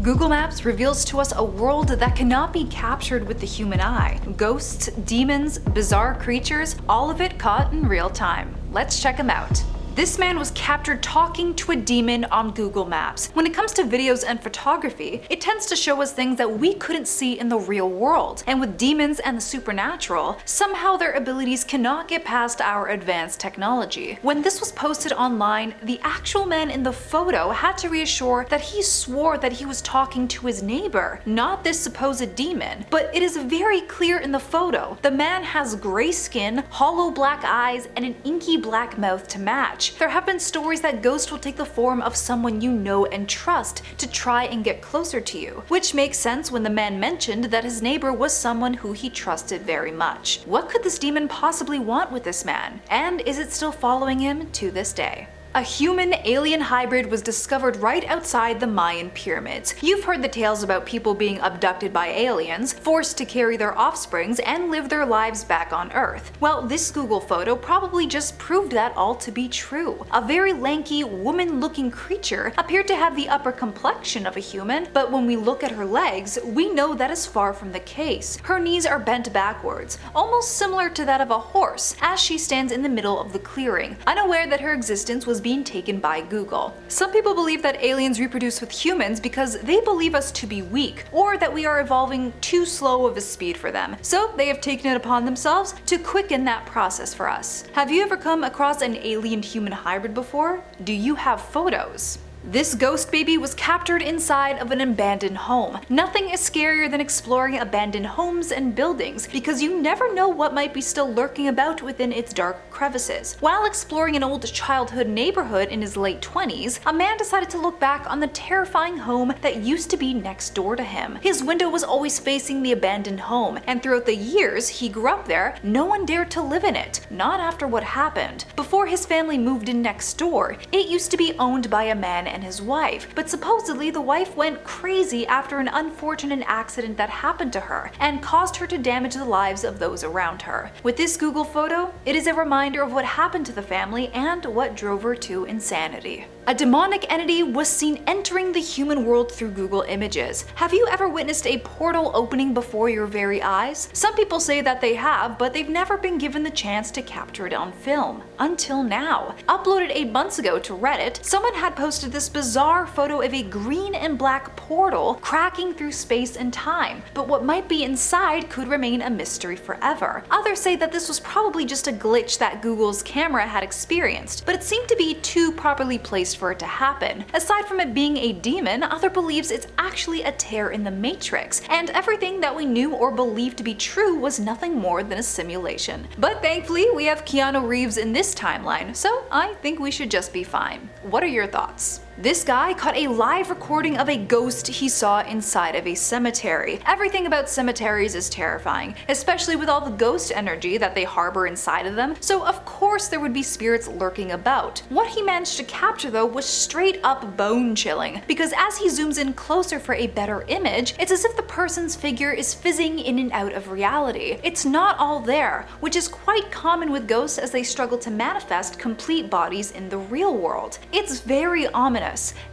Google Maps reveals to us a world that cannot be captured with the human eye. Ghosts, demons, bizarre creatures, all of it caught in real time. Let's check them out. This man was captured talking to a demon on Google Maps. When it comes to videos and photography, it tends to show us things that we couldn't see in the real world. And with demons and the supernatural, somehow their abilities cannot get past our advanced technology. When this was posted online, the actual man in the photo had to reassure that he swore that he was talking to his neighbor, not this supposed demon. But it is very clear in the photo. The man has gray skin, hollow black eyes, and an inky black mouth to match. There have been stories that ghosts will take the form of someone you know and trust to try and get closer to you, which makes sense when the man mentioned that his neighbor was someone who he trusted very much. What could this demon possibly want with this man? And is it still following him to this day? A human-alien hybrid was discovered right outside the Mayan pyramids. You've heard the tales about people being abducted by aliens, forced to carry their offsprings, and live their lives back on Earth. Well, this Google photo probably just proved that all to be true. A very lanky, woman-looking creature appeared to have the upper complexion of a human, but when we look at her legs, we know that is far from the case. Her knees are bent backwards, almost similar to that of a horse, as she stands in the middle of the clearing, unaware that her existence was being taken by Google. Some people believe that aliens reproduce with humans because they believe us to be weak, or that we are evolving too slow of a speed for them, so they have taken it upon themselves to quicken that process for us. Have you ever come across an alien-human hybrid before? Do you have photos? This ghost baby was captured inside of an abandoned home. Nothing is scarier than exploring abandoned homes and buildings because you never know what might be still lurking about within its dark crevices. While exploring an old childhood neighborhood in his late 20s, a man decided to look back on the terrifying home that used to be next door to him. His window was always facing the abandoned home, and throughout the years he grew up there, no one dared to live in it, not after what happened. Before his family moved in next door, it used to be owned by a man and his wife, but supposedly the wife went crazy after an unfortunate accident that happened to her and caused her to damage the lives of those around her. With this Google photo, it is a reminder of what happened to the family and what drove her to insanity. A demonic entity was seen entering the human world through Google Images. Have you ever witnessed a portal opening before your very eyes? Some people say that they have, but they've never been given the chance to capture it on film. Until now. Uploaded 8 months ago to Reddit, someone had posted this bizarre photo of a green and black portal cracking through space and time, but what might be inside could remain a mystery forever. Others say that this was probably just a glitch that Google's camera had experienced, but it seemed to be too properly placed for it to happen. Aside from it being a demon, other believes it's actually a tear in the matrix, and everything that we knew or believed to be true was nothing more than a simulation. But thankfully, we have Keanu Reeves in this timeline, so I think we should just be fine. What are your thoughts? This guy caught a live recording of a ghost he saw inside of a cemetery. Everything about cemeteries is terrifying, especially with all the ghost energy that they harbor inside of them, so of course there would be spirits lurking about. What he managed to capture though was straight up bone chilling, because as he zooms in closer for a better image, it's as if the person's figure is fizzing in and out of reality. It's not all there, which is quite common with ghosts as they struggle to manifest complete bodies in the real world. It's very ominous,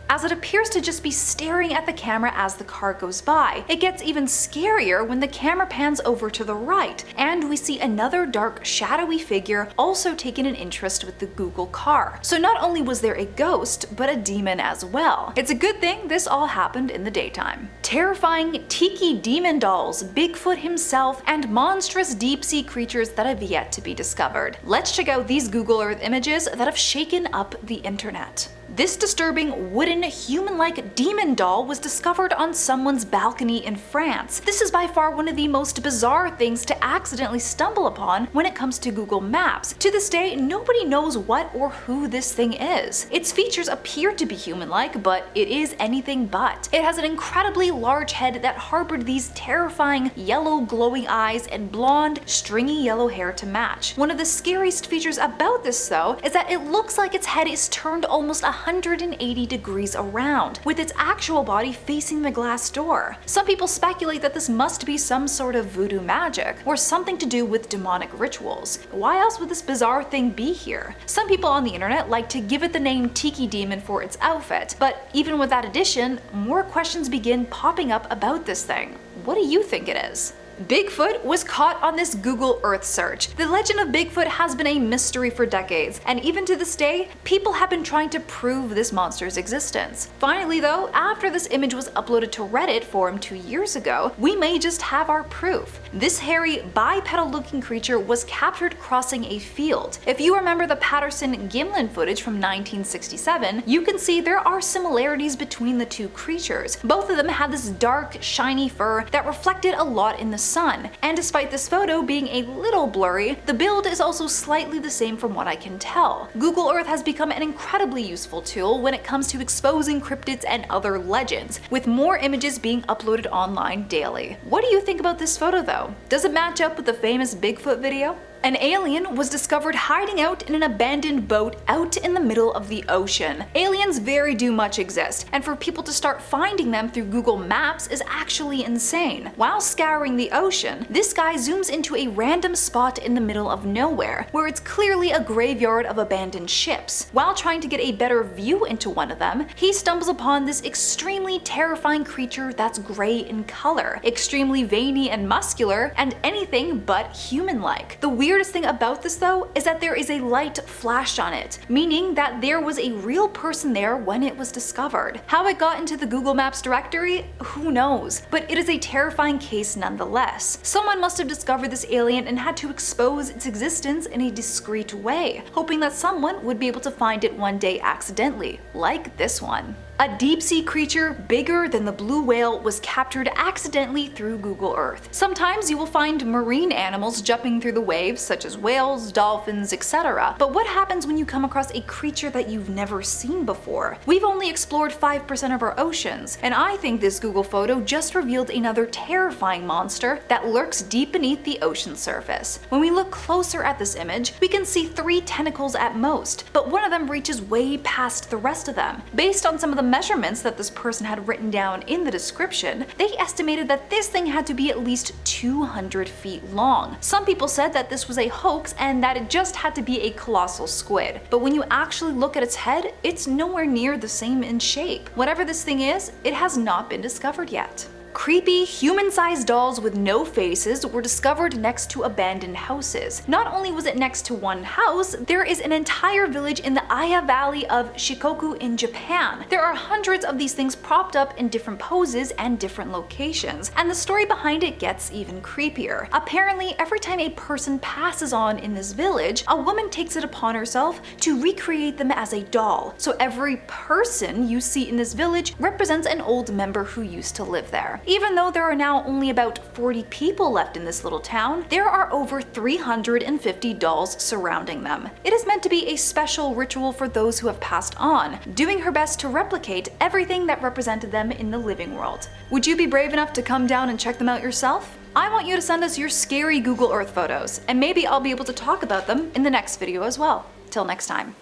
as it appears to just be staring at the camera as the car goes by. It gets even scarier when the camera pans over to the right, and we see another dark, shadowy figure also taking an interest with the Google car. So not only was there a ghost, but a demon as well. It's a good thing this all happened in the daytime. Terrifying tiki demon dolls, Bigfoot himself, and monstrous deep-sea creatures that have yet to be discovered. Let's check out these Google Earth images that have shaken up the internet. This disturbing wooden human-like demon doll was discovered on someone's balcony in France. This is by far one of the most bizarre things to accidentally stumble upon when it comes to Google Maps. To this day, nobody knows what or who this thing is. Its features appear to be human-like, but it is anything but. It has an incredibly large head that harbored these terrifying yellow glowing eyes and blonde, stringy yellow hair to match. One of the scariest features about this though is that it looks like its head is turned almost 180 180 degrees around, with its actual body facing the glass door. Some people speculate that this must be some sort of voodoo magic, or something to do with demonic rituals. Why else would this bizarre thing be here? Some people on the internet like to give it the name Tiki Demon for its outfit, but even with that addition, more questions begin popping up about this thing. What do you think it is? Bigfoot was caught on this Google Earth search. The legend of Bigfoot has been a mystery for decades, and even to this day, people have been trying to prove this monster's existence. Finally though, after this image was uploaded to Reddit forum 2 years ago, we may just have our proof. This hairy, bipedal-looking creature was captured crossing a field. If you remember the Patterson-Gimlin footage from 1967, you can see there are similarities between the two creatures. Both of them had this dark, shiny fur that reflected a lot in the sun, and despite this photo being a little blurry, the build is also slightly the same from what I can tell. Google Earth has become an incredibly useful tool when it comes to exposing cryptids and other legends, with more images being uploaded online daily. What do you think about this photo though? Does it match up with the famous Bigfoot video? An alien was discovered hiding out in an abandoned boat out in the middle of the ocean. Aliens very do much exist, and for people to start finding them through Google Maps is actually insane. While scouring the ocean, this guy zooms into a random spot in the middle of nowhere, where it's clearly a graveyard of abandoned ships. While trying to get a better view into one of them, he stumbles upon this extremely terrifying creature that's gray in color, extremely veiny and muscular, and anything but human-like. The weirdest thing about this though is that there is a light flashed on it, meaning that there was a real person there when it was discovered. How it got into the Google Maps directory, who knows, but it is a terrifying case nonetheless. Someone must have discovered this alien and had to expose its existence in a discreet way, hoping that someone would be able to find it one day accidentally, like this one. A deep-sea creature bigger than the blue whale was captured accidentally through Google Earth. Sometimes you will find marine animals jumping through the waves, such as whales, dolphins, etc. But what happens when you come across a creature that you've never seen before? We've only explored 5% of our oceans, and I think this Google photo just revealed another terrifying monster that lurks deep beneath the ocean surface. When we look closer at this image, we can see 3 tentacles at most, but one of them reaches way past the rest of them. Based on some of the measurements that this person had written down in the description, they estimated that this thing had to be at least 200 feet long. Some people said that this was a hoax and that it just had to be a colossal squid, but when you actually look at its head, it's nowhere near the same in shape. Whatever this thing is, it has not been discovered yet. Creepy, human-sized dolls with no faces were discovered next to abandoned houses. Not only was it next to one house, there is an entire village in the Aya Valley of Shikoku in Japan. There are hundreds of these things propped up in different poses and different locations, and the story behind it gets even creepier. Apparently, every time a person passes on in this village, a woman takes it upon herself to recreate them as a doll. So every person you see in this village represents an old member who used to live there. Even though there are now only about 40 people left in this little town, there are over 350 dolls surrounding them. It is meant to be a special ritual for those who have passed on, doing her best to replicate everything that represented them in the living world. Would you be brave enough to come down and check them out yourself? I want you to send us your scary Google Earth photos, and maybe I'll be able to talk about them in the next video as well. Till next time.